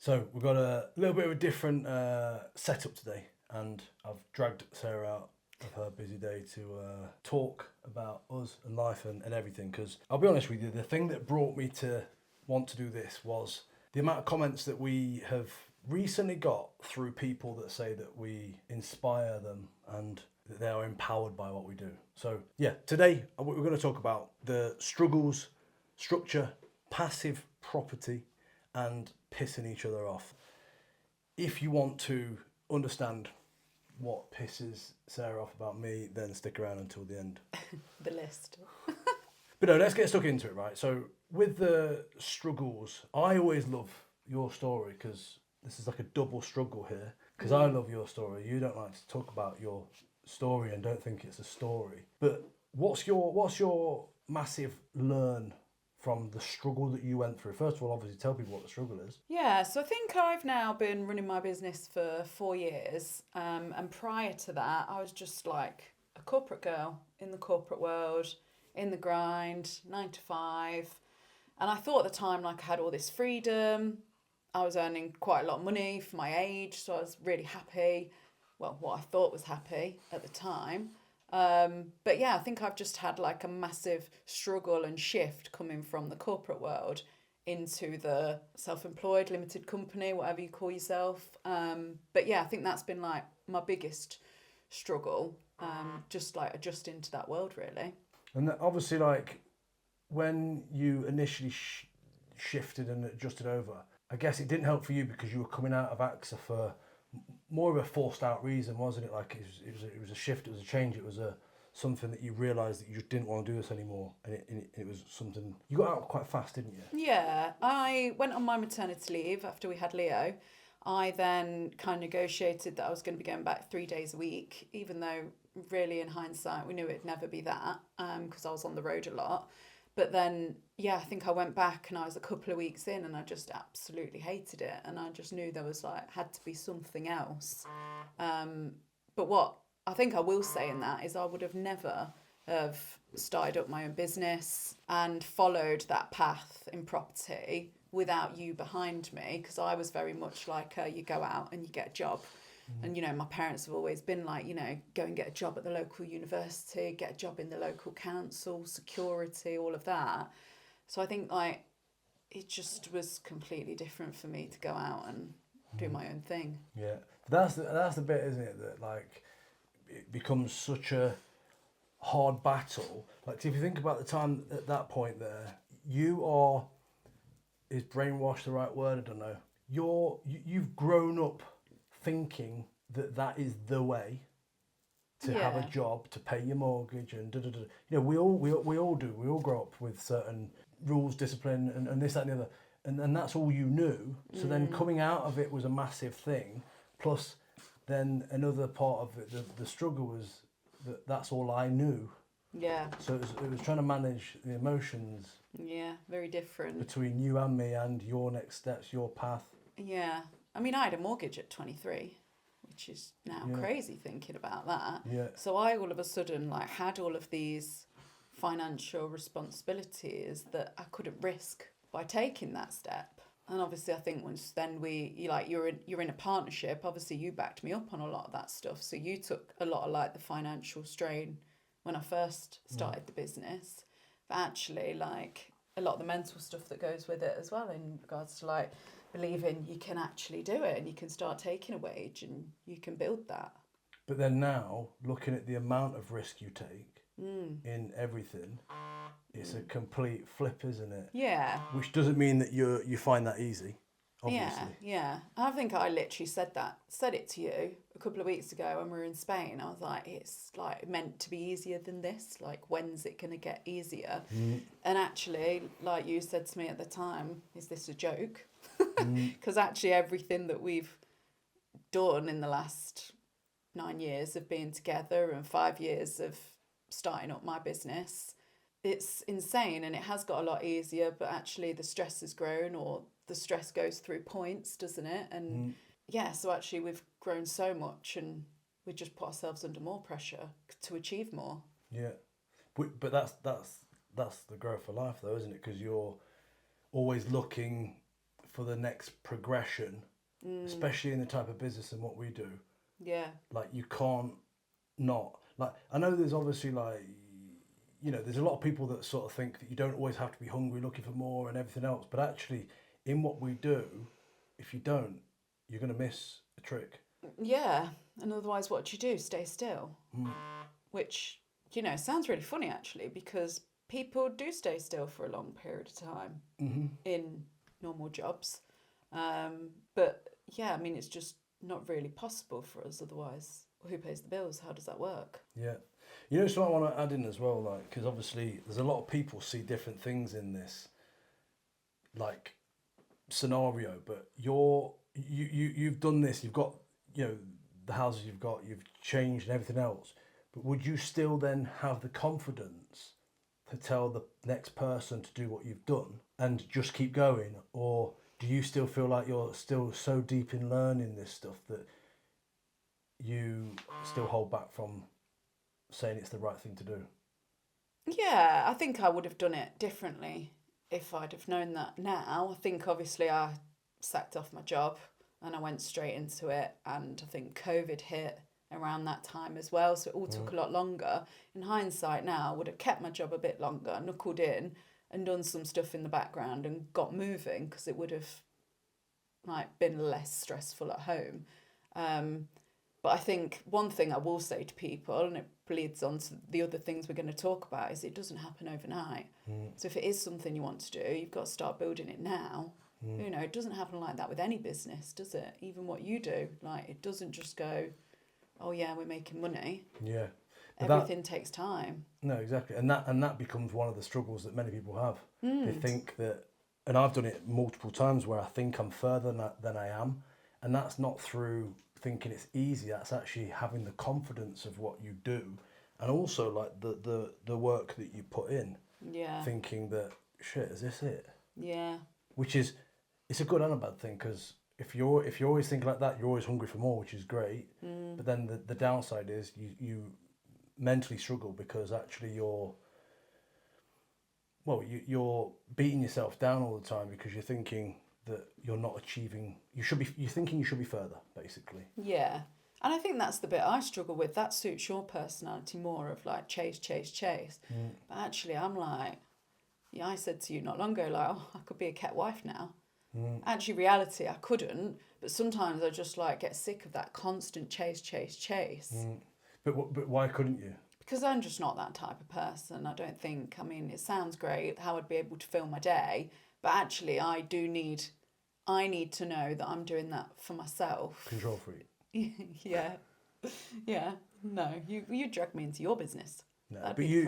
So we've got a little bit of a different setup today, and I've dragged Sarah out of her busy day to talk about us and life and everything, because I'll be honest with you, the thing that brought me to want to do this was the amount of comments that we have recently got through people that say that we inspire them and that they are empowered by what we do. So yeah, today we're going to talk about the struggles, structure, passive property, and pissing each other off. If you want to understand what pisses Sarah off about me, then stick around until the end. The list. But no, let's get stuck into it, right? So with the struggles, I always love your story because this is like a double struggle here, because I love your story. You don't like to talk about your story and don't think it's a story. But what's your massive learn from the struggle that you went through? First of all, obviously tell people what the struggle is. Yeah, so I think I've now been running my business for 4 years. And prior to that, I was just like a corporate girl in the corporate world, in the grind, 9 to 5. And I thought at the time like I had all this freedom. I was earning quite a lot of money for my age, so I was really happy. Well, what I thought was happy at the time. But yeah, I think I've just had like a massive struggle and shift coming from the corporate world into the self-employed, limited company, whatever you call yourself. But yeah, I think that's been like my biggest struggle, just like adjusting to that world really. And obviously, like, when you initially shifted and adjusted over, I guess it didn't help for you because you were coming out of AXA for more of a forced out reason, wasn't it? Like it was a shift, it was a change, it was something that you realised that you just didn't want to do this anymore, and it was something you got out quite fast, didn't you? Yeah, I went on my maternity leave after we had Leo. I then kind of negotiated that I was going to be going back 3 days a week, even though really in hindsight we knew it'd never be that, because I was on the road a lot. But then, yeah, I think I went back and I was a couple of weeks in and I just absolutely hated it. And I just knew there was like, had to be something else. But what I think I will say in that is I would have never have started up my own business and followed that path in property without you behind me, because I was very much like you go out and you get a job. And, you know, my parents have always been like, you know, go and get a job at the local university, get a job in the local council, security, all of that. So I think like it just was completely different for me to go out and do my own thing. Yeah, that's the bit, isn't it? That like it becomes such a hard battle. Like if you think about the time at that point there, you are, is brainwashed the right word? I don't know. You've grown up thinking that is the way to have a job, to pay your mortgage, and you know, we all do. We all grow up with certain rules, discipline, and this, that, and the other, and that's all you knew. So then coming out of it was a massive thing. Plus, then another part of it, the struggle was that's all I knew. Yeah. So it was trying to manage the emotions. Yeah, very different. Between you and me and your next steps, your path. Yeah. I mean, I had a mortgage at 23, which is now crazy thinking about that. Yeah. So I all of a sudden like had all of these financial responsibilities that I couldn't risk by taking that step. And obviously I think once then you're in a partnership, obviously you backed me up on a lot of that stuff. So you took a lot of like the financial strain when I first started the business. But actually like a lot of the mental stuff that goes with it as well, in regards to like believing you can actually do it and you can start taking a wage and you can build that. But then now, looking at the amount of risk you take in everything, it's a complete flip, isn't it? Yeah. Which doesn't mean that you find that easy, obviously. Yeah. I think I literally said it to you a couple of weeks ago when we were in Spain. I was like, it's like meant to be easier than this. Like, when's it going to get easier? And actually, like you said to me at the time, is this a joke? Because actually everything that we've done in the last 9 years of being together and 5 years of starting up my business, it's insane, and it has got a lot easier, but actually the stress has grown, or the stress goes through points, doesn't it? And yeah, so actually we've grown so much and we just put ourselves under more pressure to achieve more. Yeah, but that's the growth for life though, isn't it? Because you're always looking for the next progression, especially in the type of business and what we do. Yeah. Like you can't not, like, I know there's obviously like, you know, there's a lot of people that sort of think that you don't always have to be hungry looking for more and everything else, but actually in what we do, if you don't, you're going to miss a trick. Yeah, and otherwise what do you do? Stay still. Which, you know, sounds really funny actually, because people do stay still for a long period of time in normal jobs. But yeah, I mean, it's just not really possible for us otherwise. Who pays the bills? How does that work? Yeah. You know, something I want to add in as well, like, because obviously there's a lot of people see different things in this, like, scenario, but you've done this, you've got, you know, the houses you've got, you've changed and everything else, but would you still then have the confidence to tell the next person to do what you've done and just keep going? Or do you still feel like you're still so deep in learning this stuff that you still hold back from saying it's the right thing to do? Yeah, I think I would have done it differently if I'd have known that now. I think obviously I sacked off my job and I went straight into it, and I think COVID hit around that time as well, so it all took a lot longer. In hindsight now, I would have kept my job a bit longer, knuckled in and done some stuff in the background and got moving, because it would have like been less stressful at home. But I think one thing I will say to people, and it bleeds on to the other things we're going to talk about, is it doesn't happen overnight. So if it is something you want to do, you've got to start building it now. You know, it doesn't happen like that with any business, does it? Even what you do, like, it doesn't just go, oh yeah, we're making money. Yeah. But everything takes time. No, exactly. And that becomes one of the struggles that many people have. They think that, and I've done it multiple times, where I think I'm further than I am. And that's not through thinking it's easy, that's actually having the confidence of what you do, and also like the work that you put in. Yeah. Thinking that, shit, is this it? Yeah. Which is, it's a good and a bad thing, because if you're always thinking like that, you're always hungry for more, which is great. But then the downside is you mentally struggle, because actually you're beating yourself down all the time, because you're thinking that you're not achieving, you're thinking you should be further, basically. Yeah. And I think that's the bit I struggle with. That suits your personality more, of like chase. But actually I'm like, yeah, I said to you not long ago, like, oh, I could be a cat wife now. Actually, reality, I couldn't. But sometimes I just like get sick of that constant chase. But why couldn't you? Because I'm just not that type of person. I don't think, I mean, it sounds great how I'd be able to fill my day, but actually I need to know that I'm doing that for myself. Control freak. Yeah. No, you drag me into your business. No, that'd but be the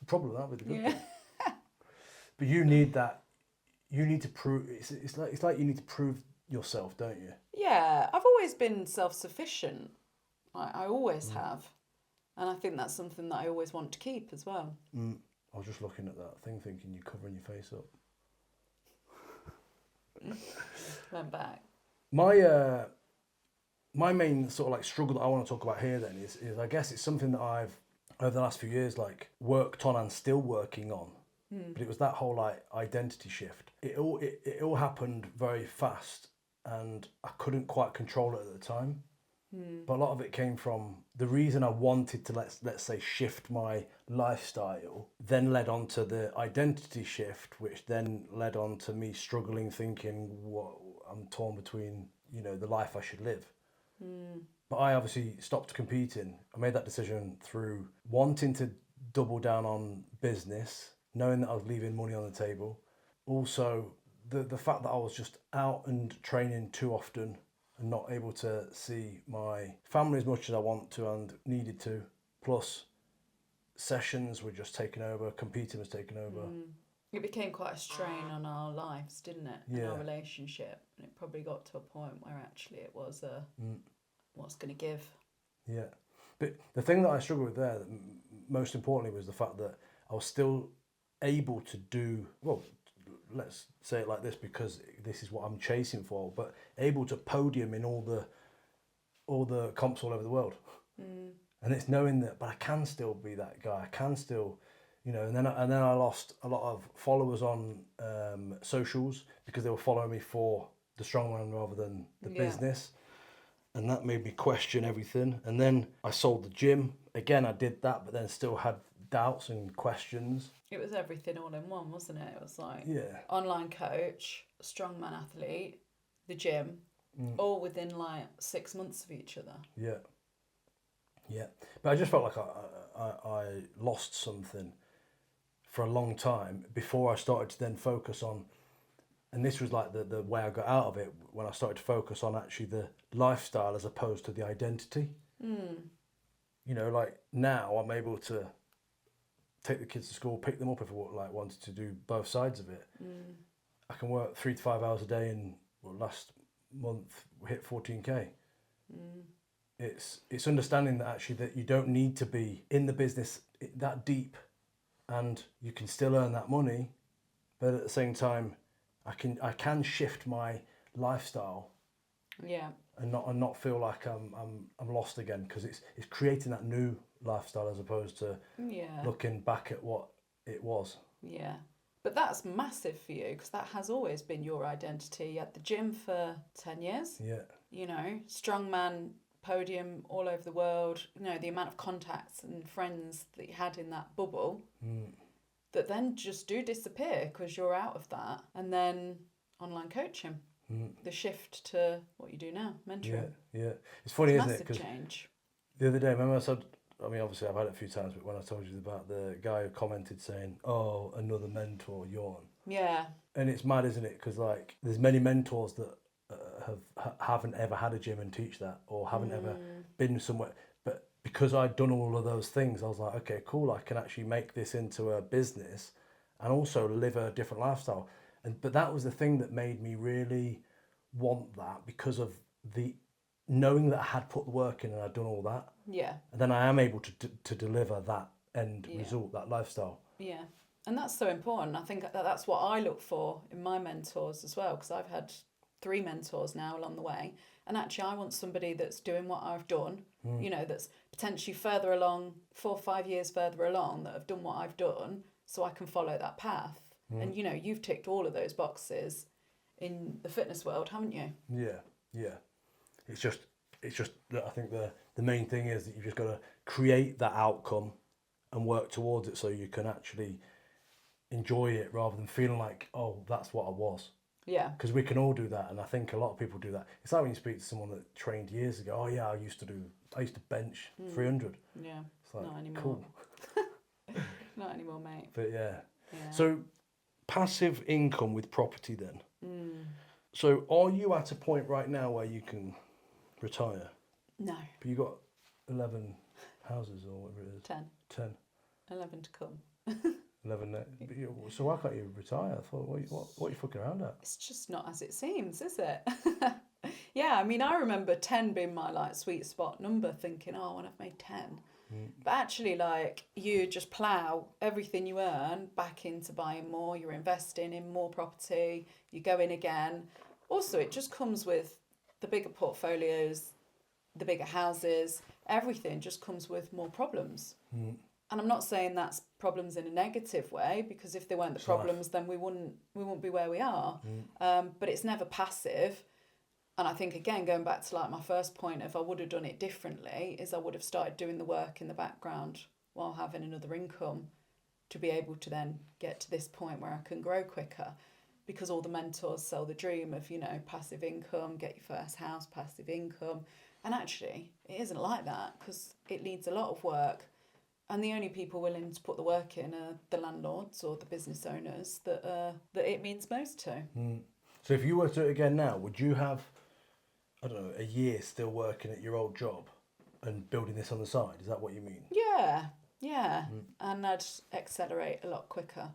problem. That would be the good thing. But you need that. You need to prove. It's like you need to prove yourself, don't you? Yeah, I've always been self-sufficient. I always have, and I think that's something that I always want to keep as well. I was just looking at that thing, thinking you're covering your face up. Went back. My main sort of like struggle that I want to talk about here then is I guess it's something that I've over the last few years like worked on and still working on. But it was that whole like identity shift. It all happened very fast, and I couldn't quite control it at the time. But a lot of it came from the reason I wanted to let's say shift my lifestyle, then led on to the identity shift, which then led on to me struggling, thinking what I'm torn between, you know, the life I should live. But I obviously stopped competing. I made that decision through wanting to double down on business, knowing that I was leaving money on the table. Also, the fact that I was just out and training too often and not able to see my family as much as I want to and needed to. Plus, sessions were just taking over, competing was taking over. It became quite a strain on our lives, didn't it? Yeah. And our relationship. And it probably got to a point where actually it was what's going to give. Yeah. But the thing that I struggled with there, most importantly, was the fact that I was still able to do, well, let's say it like this because this is what I'm chasing for, but able to podium in all the comps all over the world. And it's knowing that, but I can still be that guy. I can still, You know, and then I lost a lot of followers on socials because they were following me for the strongman rather than the business, and that made me question everything. And then I sold the gym again. I did that, but then still had doubts and questions. It was everything all in one, wasn't it? It was like Yeah. online coach, strongman athlete, the gym, all within like 6 months of each other. Yeah. Yeah. But I just felt like I lost something for a long time before I started to then focus on, and this was like the way I got out of it, when I started to focus on actually the lifestyle as opposed to the identity. You know, like now I'm able to take the kids to school, pick them up if I wanted to do both sides of it. I can work 3 to 5 hours a day, and last month we hit 14k. It's understanding that actually that you don't need to be in the business that deep, and you can still earn that money, but at the same time I can shift my lifestyle, and not feel like I'm lost again, because it's creating that new lifestyle as opposed to looking back at what it was. Yeah. But that's massive for you, because that has always been your identity. You had the gym for 10 years. Yeah. You know, strongman, podium all over the world. You know, the amount of contacts and friends that you had in that bubble that then just do disappear because you're out of that. And then online coaching, the shift to what you do now, mentoring. Yeah. It's funny, isn't it? Massive Because change. the other day, remember I said, I mean, obviously I've had it a few times, but when I told you about the guy who commented saying, "Oh, another mentor, yawn." Yeah. And it's mad, isn't it? Because like there's many mentors that haven't ever had a gym and teach that, or haven't ever been somewhere. But because I'd done all of those things, I was like, okay, cool. I can actually make this into a business, and also live a different lifestyle. But that was the thing that made me really want that, because of the knowing that I had put the work in and I'd done all that. Yeah. And then I am able to deliver that end result, that lifestyle. Yeah. And that's so important. I think that's what I look for in my mentors as well, because I've had 3 mentors now along the way. And actually, I want somebody that's doing what I've done, you know, that's potentially further along, 4 or 5 years further along, that have done what I've done, so I can follow that path. And, you know, you've ticked all of those boxes in the fitness world, haven't you? Yeah. It's just that I think the main thing is that you've just got to create that outcome and work towards it, so you can actually enjoy it rather than feeling like, oh, that's what I was. Yeah. Because we can all do that, and I think a lot of people do that. It's like when you speak to someone that trained years ago. Oh yeah, I used to bench 300. Yeah. It's like, not anymore. cool. Not anymore, mate. But yeah. Yeah. So passive income with property then. So are you at a point right now where you can retire? No. But you got 11 houses or whatever it is. 10. 11 to come. 11 net. So why can't you retire? I thought, what are you fucking around at? It's just not as it seems, is it? Yeah, I mean, I remember 10 being my like sweet spot number, thinking, oh, when I've made 10. But actually, like, you just plough everything you earn back into buying more. You're investing in more property. You go in again. Also, it just comes with the bigger portfolios, the bigger houses. Everything just comes with more problems. And I'm not saying that's problems in a negative way, because if they weren't the problems, then we wouldn't be where we are. But it's never passive. And I think, again, going back to like my first point, if I would have done it differently, is I would have started doing the work in the background while having another income, to be able to then get to this point where I can grow quicker. Because all the mentors sell the dream of, you know, passive income, get your first house, passive income. And actually, it isn't like that, because it needs a lot of work. And the only people willing to put the work in are the landlords or the business owners that it means most to. So if you were to do it again now, would you have, I don't know, a year still working at your old job and building this on the side? Is that what you mean? Yeah. And I'd accelerate a lot quicker.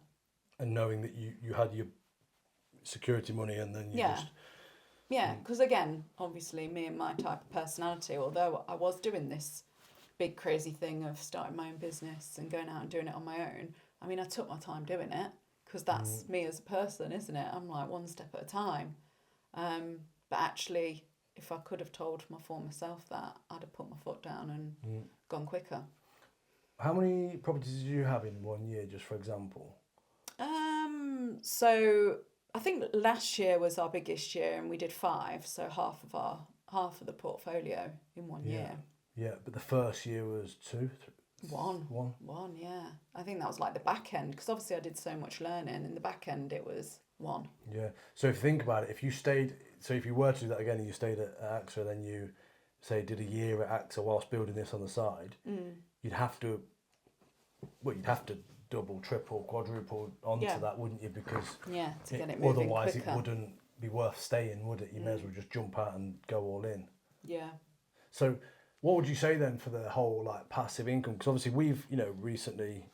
And knowing that you had your security money, and then you just... Yeah, because again, obviously me and my type of personality, although I was doing this big crazy thing of starting my own business and going out and doing it on my own, I mean, I took my time doing it, because that's me as a person, isn't it? I'm like one step at a time. But actually, if I could have told my former self that, I'd have put my foot down and gone quicker. How many properties did you have in 1 year, just for example? So I think last year was our biggest year, and we did 5, so half of the portfolio in 1 Yeah. year. Yeah, but the first year was 2, 3, One. 1. One, yeah. I think that was like the back end, because obviously I did so much learning. In the back end, it was 1. Yeah. So if you think about it, if you were to do that again and you stayed at AXA, then you say did a year at AXA whilst building this on the side, you'd have to double, triple, quadruple onto that, wouldn't you? Because Yeah, to get it moving otherwise quicker. it wouldn't be worth staying, would it? You may as well just jump out and go all in. Yeah. So what would you say then for the whole like passive income? Because obviously we've recently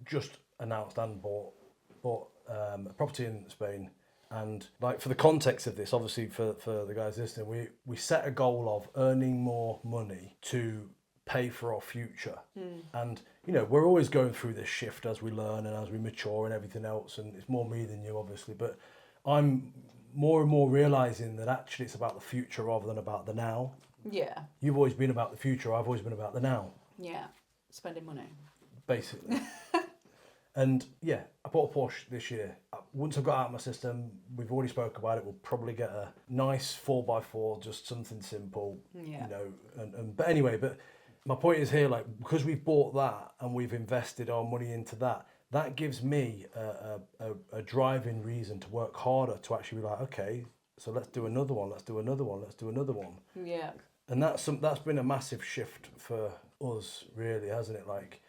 just announced and bought a property in Spain, and like for the context of this, obviously for the guys listening, we set a goal of earning more money to pay for our future. And we're always going through this shift as we learn and as we mature and everything else, and it's more me than you obviously, but I'm more and more realizing that actually it's about the future rather than about the now. Yeah. You've always been about the future, I've always been about the now, Yeah. Spending money. basically. And yeah, I bought a Porsche this year. Once I've got out of my system, we've already spoke about it, we'll probably get a nice 4x4, just something simple. Yeah. But anyway, but my point is here, like, because we've bought that and we've invested our money into that, that gives me a driving reason to work harder, to actually be like, okay, so let's do another one, let's do another one, let's do another one. Yeah. And that's been a massive shift for us, really, hasn't it? Like,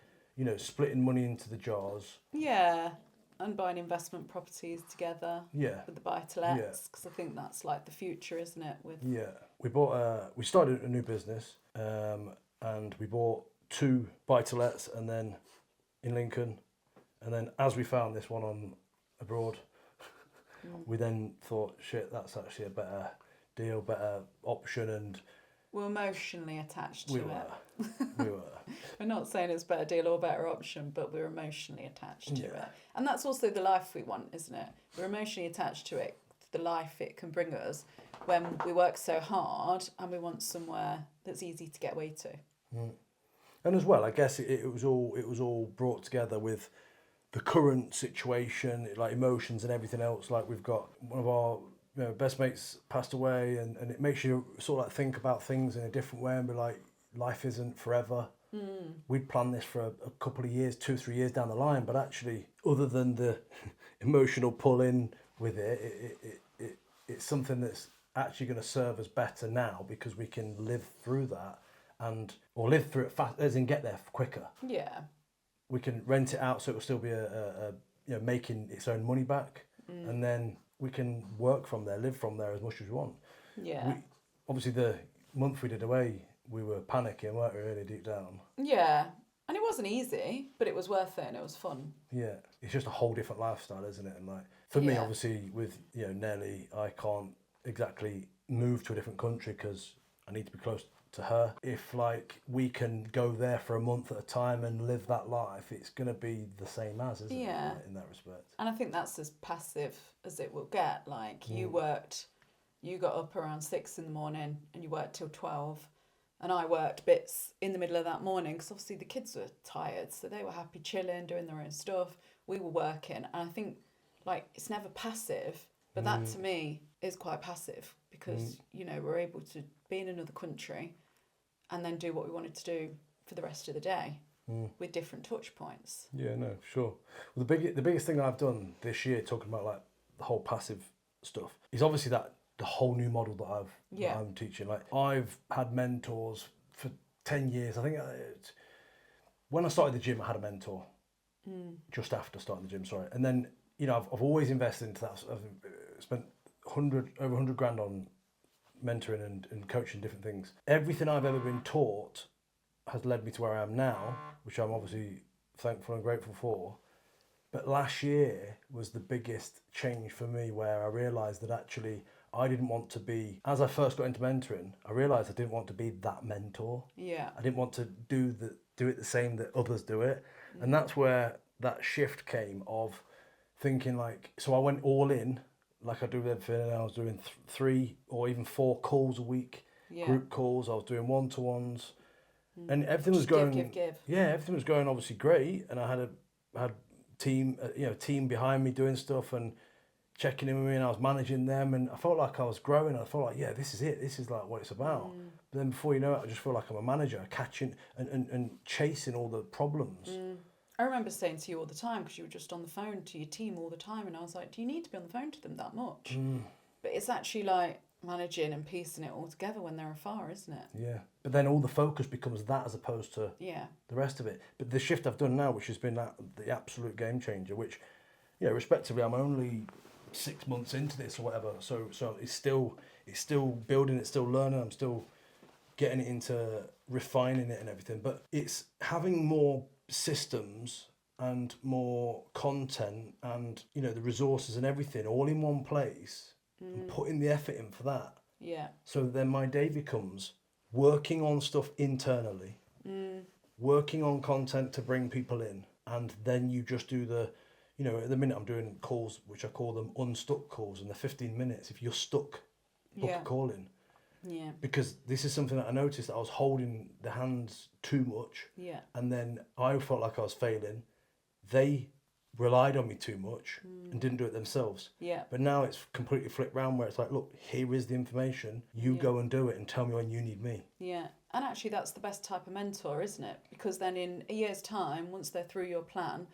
splitting money into the jars. Yeah. And buying investment properties together. Yeah. With the buy-to-lets, because I think that's like the future, isn't it? Yeah. We started a new business, and we bought 2 buy-to-lets, and then in Lincoln, and then as we found this one on abroad, we then thought, shit, that's actually a better deal, better option, and we're emotionally attached to it. We were. We're not saying it's a better deal or better option, but we're emotionally attached to Yeah. it. And that's also the life we want, isn't it? We're emotionally attached to it, the life it can bring us when we work so hard, and we want somewhere that's easy to get away to. And as well, I guess it was all brought together with the current situation, like emotions and everything else. Like, we've got one of our best mates passed away, and it makes you sort of like think about things in a different way and be like, life isn't forever. We'd planned this for a couple of years, 2-3 years down the line, but actually, other than the emotional pull in with it's something that's actually going to serve us better now, because we can live through that, or live through it fast, as in get there quicker. Yeah. We can rent it out so it will still be a making its own money back, and then we can work from there, live from there as much as we want. Yeah. Obviously, the month we did away, we were panicking, weren't we, really deep down? Yeah. And it wasn't easy, but it was worth it and it was fun. Yeah, it's just a whole different lifestyle, isn't it? And like, for me, Yeah. obviously, with Nelly, I can't exactly move to a different country because I need to be close to her. If like we can go there for a month at a time and live that life, it's going to be the same as, isn't it? In that respect. And I think that's as passive as it will get. Like, you got up around 6 in the morning and you worked till 12. And I worked bits in the middle of that morning, because obviously the kids were tired, so they were happy chilling, doing their own stuff. We were working, and I think like it's never passive, but that to me is quite passive, because we're able to be in another country and then do what we wanted to do for the rest of the day with different touch points. Yeah, no, sure. Well, the biggest thing I've done this year, talking about like the whole passive stuff, is obviously that the whole new model that I'm teaching. Like, I've had mentors for 10 years. I think when I started the gym, I had a mentor just after starting the gym, sorry. And then, I've always invested into that. I've spent over 100 grand on mentoring and coaching different things. Everything I've ever been taught has led me to where I am now, which I'm obviously thankful and grateful for. But last year was the biggest change for me, where I realised that actually I didn't want to be, as I first got into mentoring, I realised I didn't want to be that mentor. Yeah. I didn't want to do it the same that others do it. And that's where that shift came of thinking like, so I went all in, like I do with everything, and I was doing 3 or even 4 calls a week, group calls, I was doing one-to-ones, And everything was Just going, give. yeah, everything was going obviously great, and I had team, team behind me doing stuff and checking in with me, and I was managing them, and I felt like I was growing. I felt like, yeah, this is it. This is like what it's about. But then before you know it, I just feel like I'm a manager, catching and chasing all the problems. I remember saying to you all the time, because you were just on the phone to your team all the time, and I was like, do you need to be on the phone to them that much? But it's actually like managing and piecing it all together when they're afar, isn't it? Yeah. But then all the focus becomes that as opposed to the rest of it. But the shift I've done now, which has been the absolute game changer, which, respectively, I'm only 6 months into this or whatever. So it's still building, it's still learning, I'm still getting it into refining it and everything. But it's having more systems and more content and, the resources and everything all in one place and putting the effort in for that. Yeah. So then my day becomes working on stuff internally, working on content to bring people in, and then you just do the, at the minute I'm doing calls, which I call them unstuck calls, and they're 15 minutes. If you're stuck, book a call in. Yeah. Because this is something that I noticed that I was holding the hands too much. Yeah. And then I felt like I was failing. They relied on me too much and didn't do it themselves. Yeah. But now it's completely flipped round where it's like, look, here is the information. You go and do it and tell me when you need me. Yeah. And actually that's the best type of mentor, isn't it? Because then in a year's time, once they're through your plan,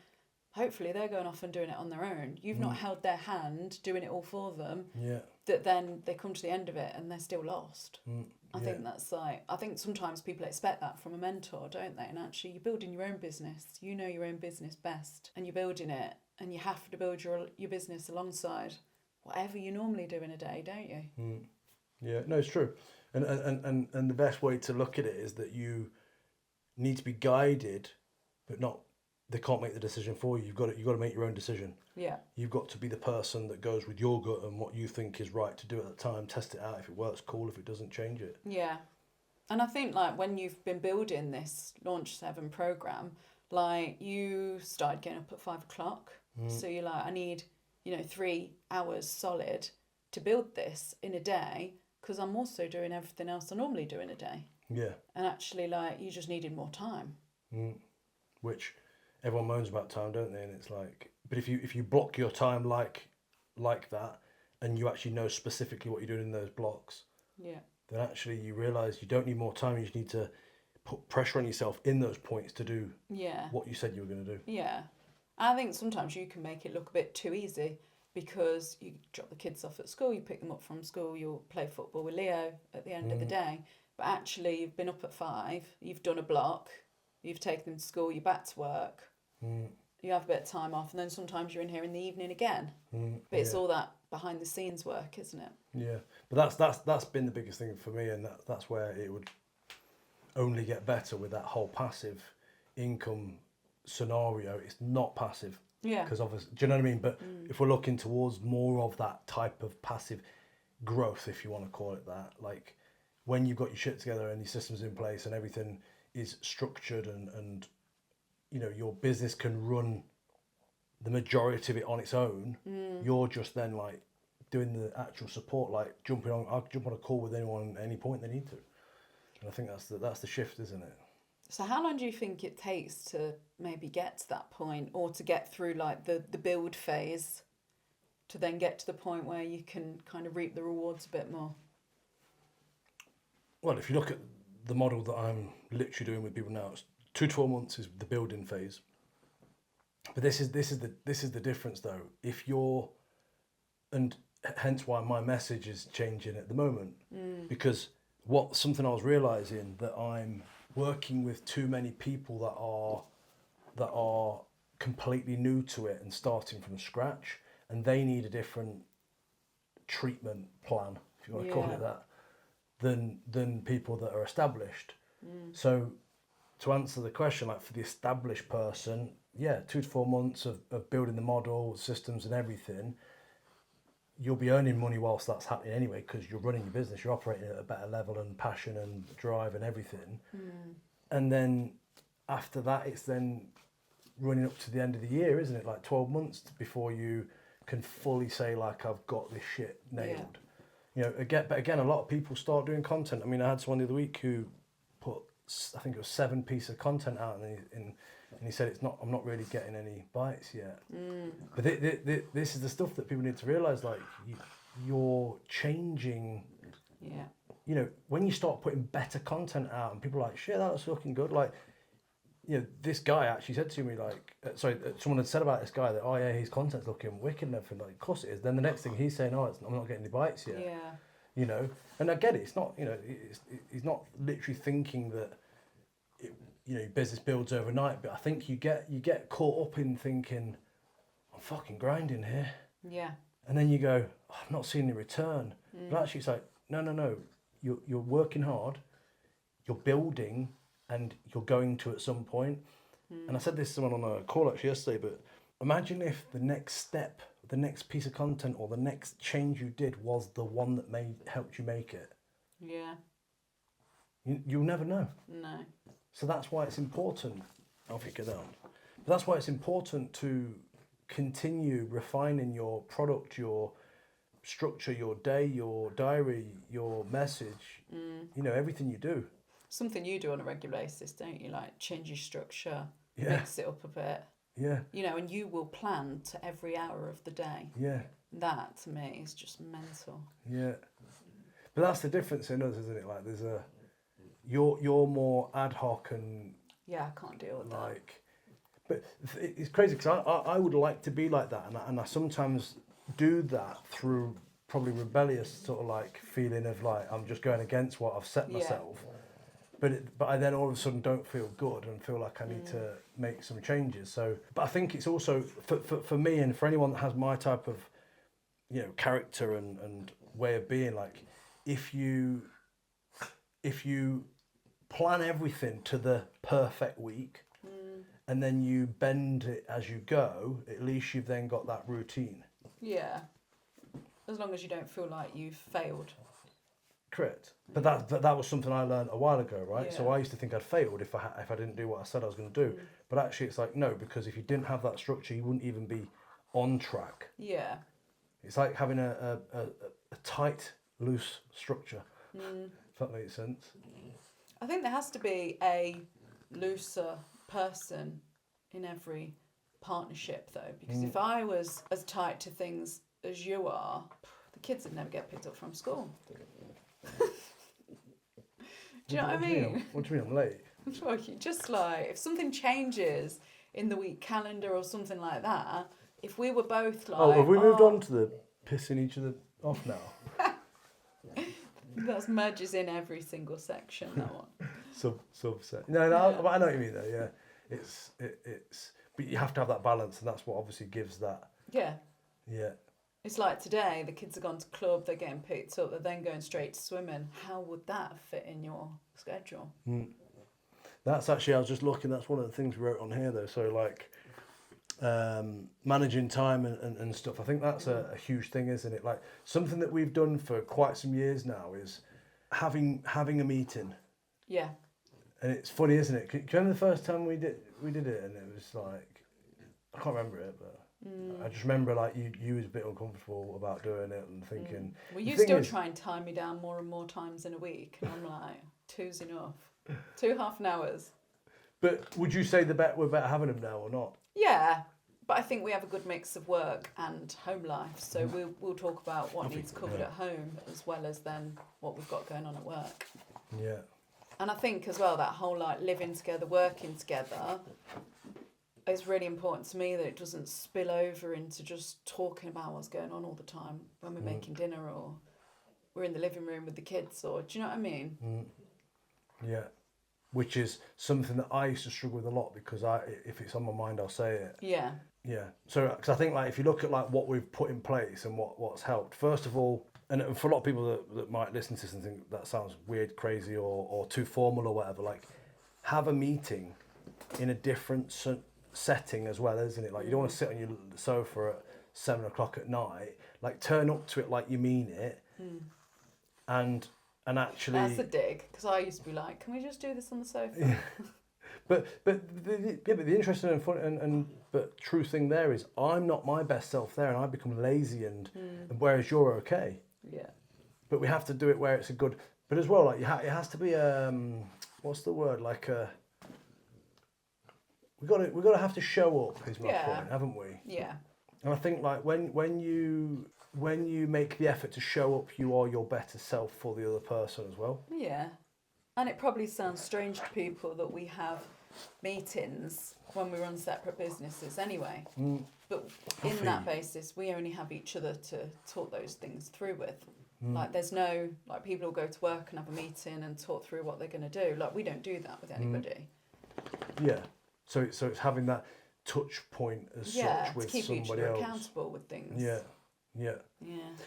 hopefully they're going off and doing it on their own. You've not held their hand, doing it all for them. Yeah. That then they come to the end of it and they're still lost. I Yeah. think that's like, I think sometimes people expect that from a mentor, don't they? And actually you're building your own business. You know your own business best and you're building it, and you have to build your business alongside whatever you normally do in a day, don't you? Yeah, no, it's true. And the best way to look at it is that you need to be guided, but not, they can't make the decision for you. You've got to make your own decision. Yeah. You've got to be the person that goes with your gut and what you think is right to do at the time. Test it out. If it works, cool. If it doesn't, change it. Yeah. And I think like when you've been building this Launch 7 program, like you started getting up at 5 o'clock. So you're like, I need, 3 hours solid to build this in a day, because I'm also doing everything else I normally do in a day. Yeah. And actually like you just needed more time. Which everyone moans about time, don't they? And it's like, but if you block your time like that, and you actually know specifically what you're doing in those blocks, then actually you realise you don't need more time. You just need to put pressure on yourself in those points to do what you said you were going to do. Yeah. I think sometimes you can make it look a bit too easy, because you drop the kids off at school, you pick them up from school, you'll play football with Leo at the end of the day. But actually you've been up at 5, you've done a block, you've taken them to school, you're back to work, you have a bit of time off, and then sometimes you're in here in the evening again. But it's all that behind the scenes work, isn't it? Yeah, but that's been the biggest thing for me, and that's where it would only get better with that whole passive income scenario. It's not passive. Yeah. Because obviously, do you know what I mean? But if we're looking towards more of that type of passive growth, if you want to call it that, like when you've got your shit together and your systems in place and everything is structured and your business can run the majority of it on its own, you're just then like doing the actual support, like I'll jump on a call with anyone at any point they need to. And I think that's the shift, isn't it? So how long do you think it takes to maybe get to that point, or to get through like the build phase to then get to the point where you can kind of reap the rewards a bit more? Well, if you look at the model that I'm literally doing with people now, it's 2 to 4 months is the building phase. But this is the difference though. If you're, and hence why my message is changing at the moment, because something I was realizing, that I'm working with too many people that are completely new to it and starting from scratch, and they need a different treatment plan, if you want to call it that, than people that are established. So to answer the question, like for the established person, 2 to 4 months of building the model, systems and everything, you'll be earning money whilst that's happening anyway, because you're running your business, you're operating at a better level and passion and drive and everything. And then after that, it's then running up to the end of the year, isn't it? Like 12 months before you can fully say, like, I've got this shit nailed. But again, a lot of people start doing content. I mean, I had someone the other week who put, I think it was 7 pieces of content out, and he said I'm not really getting any bites yet. But this is the stuff that people need to realise, like you're changing. Yeah. You know, when you start putting better content out and people are like, shit, that's looking good. Like, you know, this guy actually said to me, like, someone had said about this guy that, oh yeah, his content's looking wicked and everything. Like, of course it is. Then the next thing he's saying, oh, I'm not getting any bites yet. Yeah. You know, and I get it. It's not, you know, he's not literally thinking that, you know, business builds overnight. But I think you get caught up in thinking, I'm fucking grinding here. Yeah. And then you go, oh, I'm not seeing the return. But actually, it's like, no. You're working hard, you're building, and you're going to at some point. And I said this to someone on a call actually yesterday, but imagine if the next step, the next piece of content or the next change you did was the one that helped you make it. Yeah. You'll never know. No. So that's why it's important. I'll figure that out. But that's why it's important to continue refining your product, your structure, your day, your diary, your message, you know, everything you do. Something you do on a regular basis, don't you? Like change your structure, Yeah. mix it up a bit. Yeah. You know, and you will plan to every hour of the day. Yeah. That to me is just mental. Yeah. But that's the difference in us, isn't it? Like you're more ad hoc and Yeah, I can't deal with that. like, but it's crazy because I would like to be like that, and I sometimes do that through probably rebellious sort of like feeling of like I'm just going against what I've set myself. But I then all of a sudden don't feel good and feel like I need to make some changes. So, but I think it's also for me and for anyone that has my type of, you know, character and way of being, like if you plan everything to the perfect week and then you bend it as you go, at least you've then got that routine. Yeah. As long as you don't feel like you've failed. Correct. But that was something I learned a while ago, right? Yeah. So I used to think I'd failed if I didn't do what I said I was going to do. But actually it's like, no, because if you didn't have that structure, you wouldn't even be on track. Yeah. It's like having a tight, loose structure, if that makes sense. I think there has to be a looser person in every partnership though, because if I was as tight to things as you are, the kids would never get picked up from school. Do you know what I mean? What do you mean I'm late? I'm talking just like if something changes in the week calendar or something like that, if we were both like, Oh, have we moved on to the pissing each other off now? That merges in every single section, that one. Subset. No, I know what you mean though. Yeah, it's but you have to have that balance, and that's what obviously gives that. Yeah. Yeah. It's like today, the kids have gone to club, they're getting picked up, they're then going straight to swimming. How would that fit in your schedule? That's actually, I was just looking, that's one of the things we wrote on here though. So like managing time and stuff, I think that's a huge thing, isn't it? Like something that we've done for quite some years now is having a meeting. Yeah. And it's funny, isn't it? Do you remember the first time we did it, and it was like, I can't remember it, but I just remember like you was a bit uncomfortable about doing it and thinking. Well, you still try and tie me down more and more times in a week, and I'm like, 2's enough. 2 half an hours. But would you say we're better having them now or not? Yeah, but I think we have a good mix of work and home life, so we'll talk about what needs covered at home as well as then what we've got going on at work. Yeah. And I think as well that whole like living together, working together, it's really important to me that it doesn't spill over into just talking about what's going on all the time when we're making dinner or we're in the living room with the kids, or do you know what I mean? Yeah, which is something that I used to struggle with a lot because if it's on my mind, I'll say it. Yeah. Yeah. So, because I think like if you look at like what we've put in place and what's helped, first of all, and for a lot of people that might listen to this and think that sounds weird, crazy, or too formal or whatever, like have a meeting in a different setting as well, isn't it? Like you don't want to sit on your sofa at 7 o'clock at night. Like turn up to it like you mean it, and actually. That's a dig, because I used to be like, can we just do this on the sofa? Yeah. But the interesting and fun and but true thing there is I'm not my best self there, and I become lazy and whereas you're okay. Yeah. But we have to do it where it's a good. But as well, like it has to be what's the word, like we got to have to show up is my point, haven't we? Yeah. And I think like when you make the effort to show up, you are your better self for the other person as well. Yeah. And it probably sounds strange to people that we have meetings when we run separate businesses anyway. But in that basis, we only have each other to talk those things through with. Like there's no, like people will go to work and have a meeting and talk through what they're going to do. Like we don't do that with anybody. Yeah. So it's having that touch point as such with to keep each somebody other else. accountable with things. Yeah. Yeah.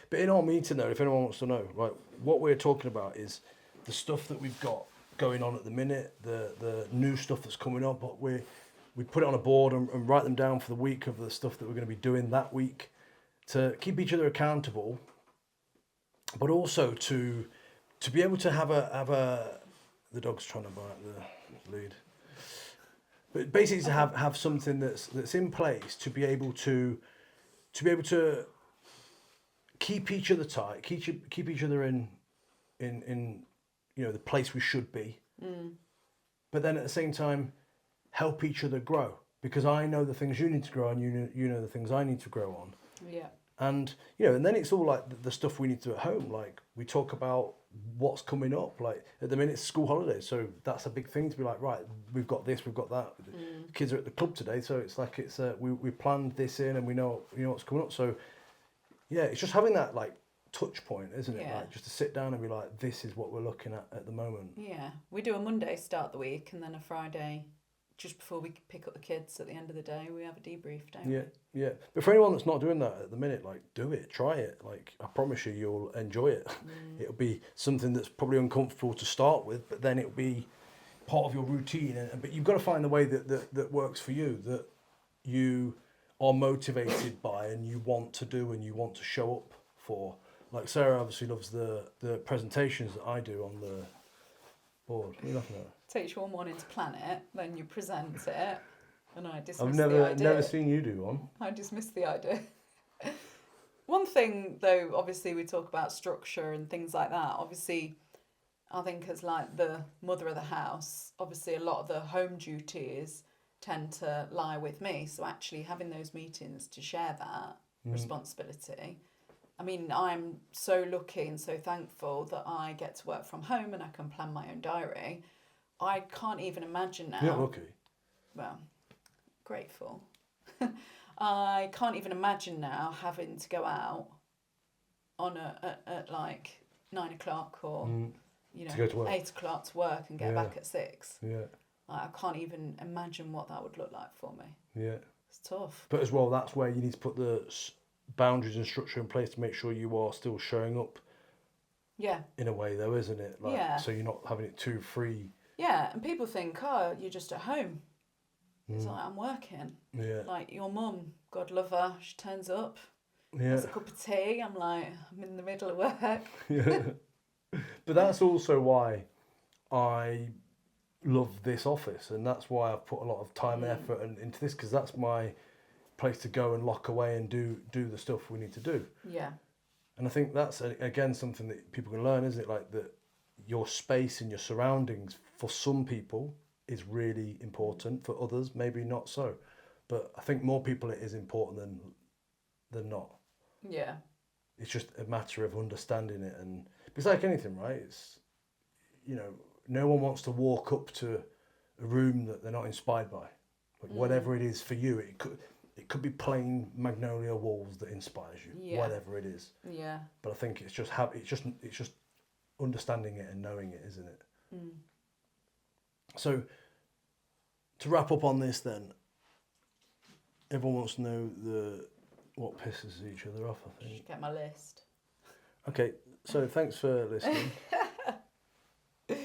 But in our meeting though, if anyone wants to know, like what we're talking about is the stuff that we've got going on at the minute, the new stuff that's coming up, but we put it on a board and write them down for the week of the stuff that we're going to be doing that week to keep each other accountable, but also to be able to have a the dog's trying to bite the lead. But basically to have something that's in place to be able to keep each other tight, keep each other in you know the place we should be, but then at the same time help each other grow, because I know the things you need to grow on, you know the things I need to grow on. Yeah. And you know, and then it's all like the stuff we need to do at home. Like we talk about what's coming up. Like at the minute, it's school holidays, so that's a big thing to be like, right, we've got this, we've got that. The kids are at the club today, so it's like we planned this in and we know what's coming up. So yeah, it's just having that like touch point, isn't it? Yeah. Like just to sit down and be like, this is what we're looking at the moment. Yeah. We do a Monday start the week and then a Friday just before we pick up the kids at the end of the day, we have a debrief, don't we? Yeah. But for anyone that's not doing that at the minute, like do it, try it. Like I promise you'll enjoy it. It'll be something that's probably uncomfortable to start with, but then it'll be part of your routine. But you've got to find the way that works for you, that you are motivated by and you want to do and you want to show up for. Like Sarah obviously loves the presentations that I do on the board. What are you laughing at? Takes you one morning to plan it, then you present it, and I dismiss I've the idea. never seen you do one. I dismiss the idea. One thing, though, obviously we talk about structure and things like that. Obviously, I think as like the mother of the house, obviously a lot of the home duties tend to lie with me. So actually having those meetings to share that responsibility. I mean, I'm so lucky and so thankful that I get to work from home and I can plan my own diary. I can't even imagine now. You're lucky. Well, grateful. I can't even imagine now having to go out on at like 9 o'clock or to go to work. 8 o'clock to work and get back at 6. Yeah. Like, I can't even imagine what that would look like for me. Yeah. It's tough. But as well, that's where you need to put the boundaries and structure in place to make sure you are still showing up. Yeah. In a way, though, isn't it? Like, Yeah. So you're not having it too free. Yeah, and people think, oh, you're just at home. It's like, I'm working. Yeah. Like, your mum, God love her, she turns up, Yeah. has a cup of tea. I'm like, I'm in the middle of work. Yeah. But that's also why I love this office, and that's why I've put a lot of time and effort into this, because that's my place to go and lock away and do the stuff we need to do. Yeah. And I think that's again something that people can learn, isn't it? Like that your space and your surroundings for some people is really important, for others maybe not so. But I think more people it is important than not. Yeah. It's just a matter of understanding it, and it's like anything, right? It's, you know, no one wants to walk up to a room that they're not inspired by. Like whatever it is for you, it could be plain magnolia walls that inspires you, whatever it is. Yeah. But I think it's just it's just understanding it and knowing it, isn't it? So to wrap up on this, then, everyone wants to know what pisses each other off. I think. Get my list. Okay, so thanks for listening. But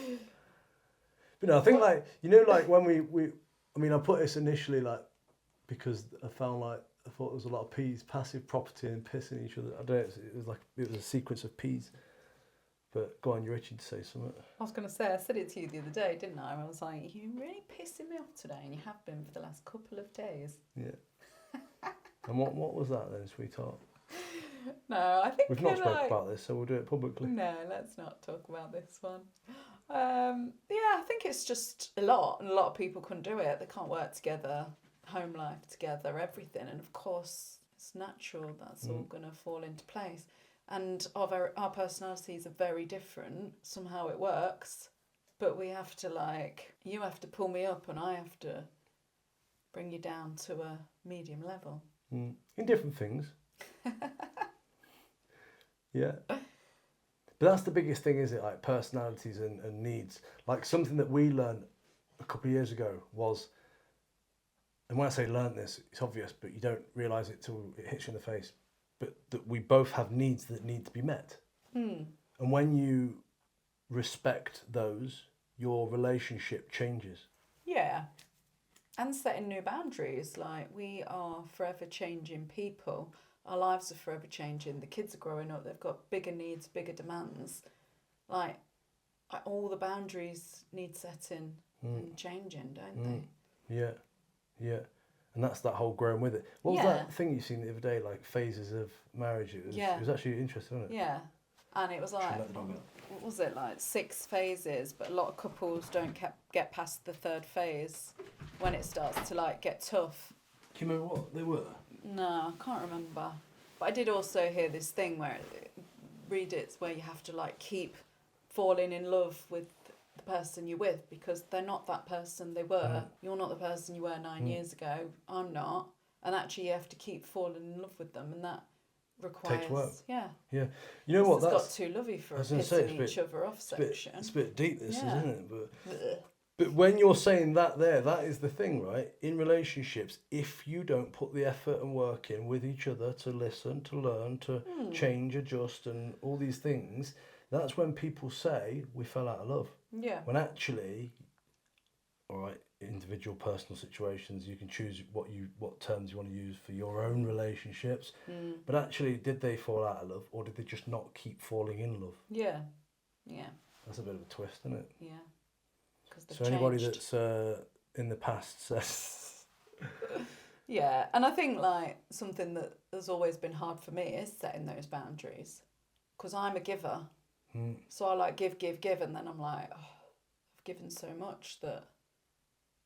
no, I think like like when we I mean I put this initially like because I thought there was a lot of P's, passive property and pissing each other. I don't know, it was a sequence of P's. But go on, you're itching to say something. I was going to say, I said it to you the other day, didn't I? I was like, you're really pissing me off today, and you have been for the last couple of days. Yeah. And what was that then, sweetheart? No, I think We've not spoken like, about this, so we'll do it publicly. no, let's not talk about this one. Yeah, I think it's just a lot, and a lot of people couldn't do it. They can't work together, home life together, everything, and of course it's natural. That's all going to fall into place. And our personalities are very different. Somehow it works, but we have to you have to pull me up, and I have to bring you down to a medium level. In different things. Yeah. But that's the biggest thing, is it? Like personalities and needs. Like something that we learned a couple of years ago was, and when I say learn this, it's obvious, but you don't realise it till it hits you in the face, but that we both have needs that need to be met. And when you respect those, your relationship changes. Yeah. And setting new boundaries. Like, we are forever changing people. Our lives are forever changing. The kids are growing up. They've got bigger needs, bigger demands. Like all the boundaries need setting and changing, don't they? Yeah, yeah. And that's that whole growing with it. What was that thing you seen the other day, like phases of marriage? It was actually interesting, wasn't it? Yeah. And it was like, what was it, like 6 phases? But a lot of couples don't get past the 3rd phase when it starts to get tough. Do you remember what they were? No, I can't remember. But I did also hear this thing where, read it, where you have to keep falling in love with the person you're with, because they're not that person they were. You're not the person you were 9 years ago. I'm not. And actually you have to keep falling in love with them, and that requires... Takes work. Yeah. Yeah. You know what? It's got too lovey for a pissing each other off section. It's a bit deep, this, Yeah. isn't it? But when you're saying that that is the thing, right? In relationships, if you don't put the effort and work in with each other to listen, to learn, to change, adjust, and all these things, that's when people say we fell out of love. Yeah. When actually, all right, individual personal situations, you can choose what terms you want to use for your own relationships. But actually, did they fall out of love, or did they just not keep falling in love? Yeah. Yeah. That's a bit of a twist, isn't it? Yeah. So anybody that's in the past says... Yeah, and I think something that has always been hard for me is setting those boundaries, because I'm a giver. So I give, and then I'm like, oh, I've given so much that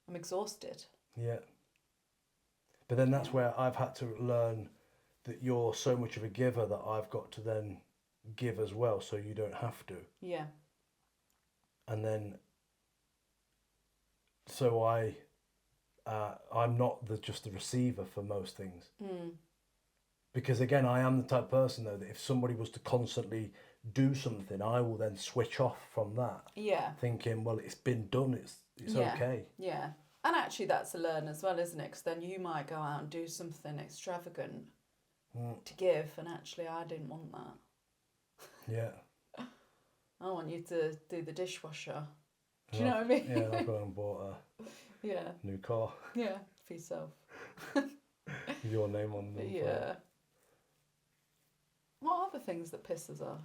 I'm exhausted. Yeah. But then that's where I've had to learn that you're so much of a giver that I've got to then give as well, so you don't have to. Yeah. And then... So I'm not just the receiver for most things. Because again, I am the type of person though that if somebody was to constantly do something, I will then switch off from that. Yeah. Thinking, well, it's been done. It's okay. Yeah. And actually, that's a learn as well, isn't it? Because then you might go out and do something extravagant to give, and actually, I didn't want that. Yeah. I want you to do the dishwasher. Do you know what I mean? Yeah, I've gone and bought a new car. Yeah, for yourself. With your name on them. Yeah. What are the things that piss us off?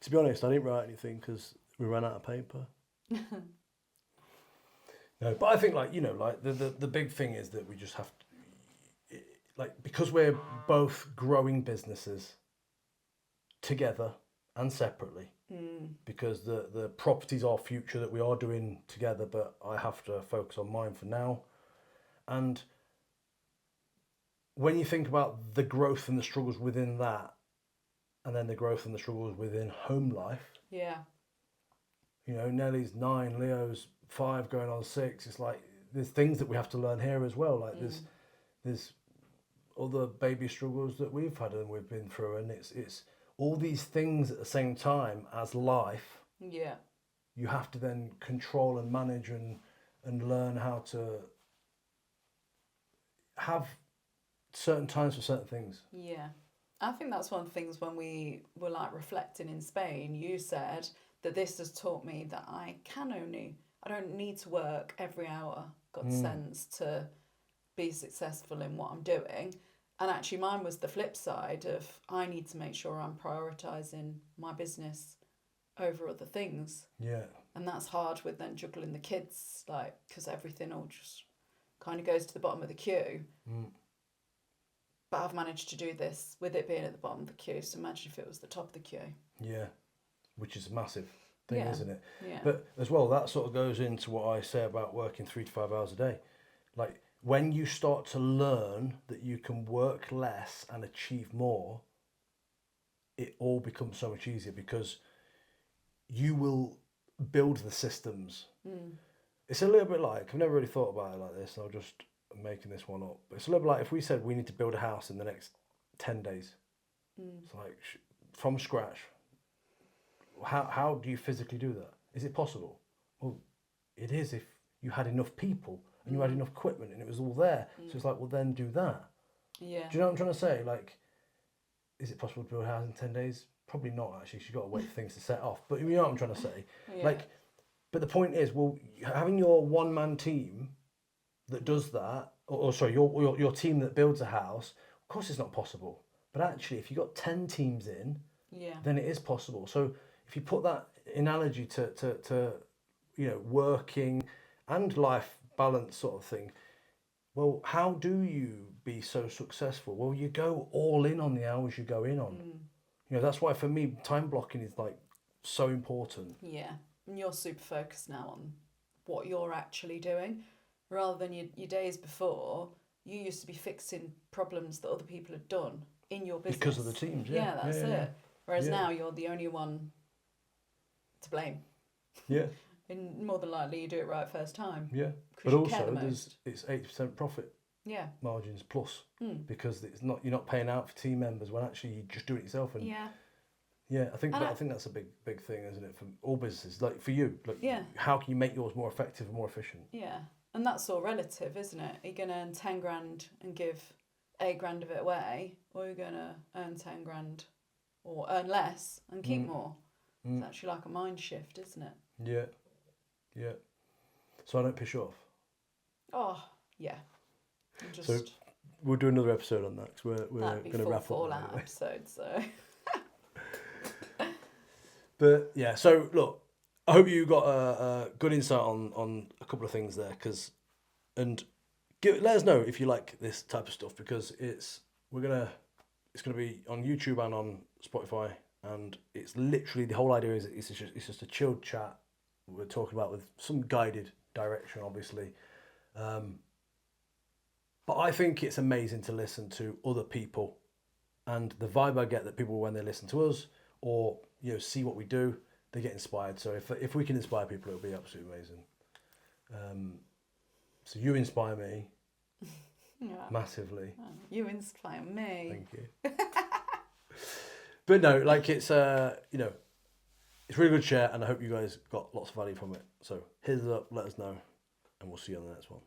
To be honest, I didn't write anything because we ran out of paper. No, but I think the big thing is that we just have to, because we're both growing businesses together and separately. Because the property's our future that we are doing together, but I have to focus on mine for now. And when you think about the growth and the struggles within that, and then the growth and the struggles within home life. Yeah. Nellie's 9, Leo's 5, going on 6. It's there's things that we have to learn here as well. There's other baby struggles that we've had and we've been through, and it's all these things at the same time as life. Yeah. You have to then control and manage and learn how to have certain times for certain things. Yeah. I think that's one of the things when we were reflecting in Spain, you said that this has taught me that I don't need to work every hour, got sense, to be successful in what I'm doing. And actually mine was the flip side of I need to make sure I'm prioritising my business over other things. Yeah. And that's hard with then juggling the kids, because everything all just kind of goes to the bottom of the queue. But I've managed to do this with it being at the bottom of the queue. So imagine if it was the top of the queue. Yeah, which is a massive thing, Yeah. isn't it? Yeah. But as well, that sort of goes into what I say about working 3 to 5 hours a day. Like when you start to learn that you can work less and achieve more, it all becomes so much easier because you will build the systems. It's a little bit like, I've never really thought about it like this, so I'm just making this one up. But it's a little bit like if we said we need to build a house in the next 10 days. It's like from scratch. How do you physically do that? Is it possible? Well, it is if you had enough people and you had enough equipment and it was all there. So it's like, well, then do that. Yeah. Do you know what I'm trying to say? Like, is it possible to build a house in 10 days? Probably not, actually. You've got to wait for things to set off. But you know what I'm trying to say? Yeah. Like, but the point is, well, having your one-man team that does that, or sorry, your team that builds a house, of course it's not possible. But actually, if you've got 10 teams in, Yeah. then it is possible. So if you put that analogy to working and life balance sort of thing, well, how do you be so successful? Well, you go all in on the hours you go in on. That's why for me, time blocking is like so important. Yeah. And you're super focused now on what you're actually doing rather than your days before. You used to be fixing problems that other people had done in your business. Because of the teams, yeah. Yeah, that's Yeah. it. Whereas Yeah. now you're the only one to blame. Yeah, And more than likely you do it right first time. yeah. 'Cause But you care also, the most. it's 80% profit Yeah. margins plus because you're not paying out for team members when actually you just do it yourself. And Yeah. yeah, I think And I think that's a big thing, isn't it, for all businesses? Like for you, like Yeah. how can you make yours more effective and more efficient? Yeah. And that's all relative, isn't it? Are you going to earn 10 grand and give 8 grand of it away? Or are you going to earn 10 grand or earn less and keep more? It's actually like a mind shift, isn't it? Yeah, yeah. So I don't piss you off. Oh, yeah. I'm just, So we'll do another episode on that because we're that'd be going to full wrap up. Fallout Anyway. episode, so. But yeah, so look, I hope you got a good insight on a couple of things there, let us know if you like this type of stuff because it's gonna be on YouTube and on Spotify, and it's literally the whole idea is it's just a chilled chat we're talking about with some guided direction, obviously. But I think it's amazing to listen to other people, and the vibe I get that people when they listen to us or see what we do, they get inspired. So if we can inspire people, it'll be absolutely amazing. So you inspire me massively. You inspire me. Thank you. But no, like it's it's really good to share, and I hope you guys got lots of value from it. So hit us up, let us know, and we'll see you on the next one.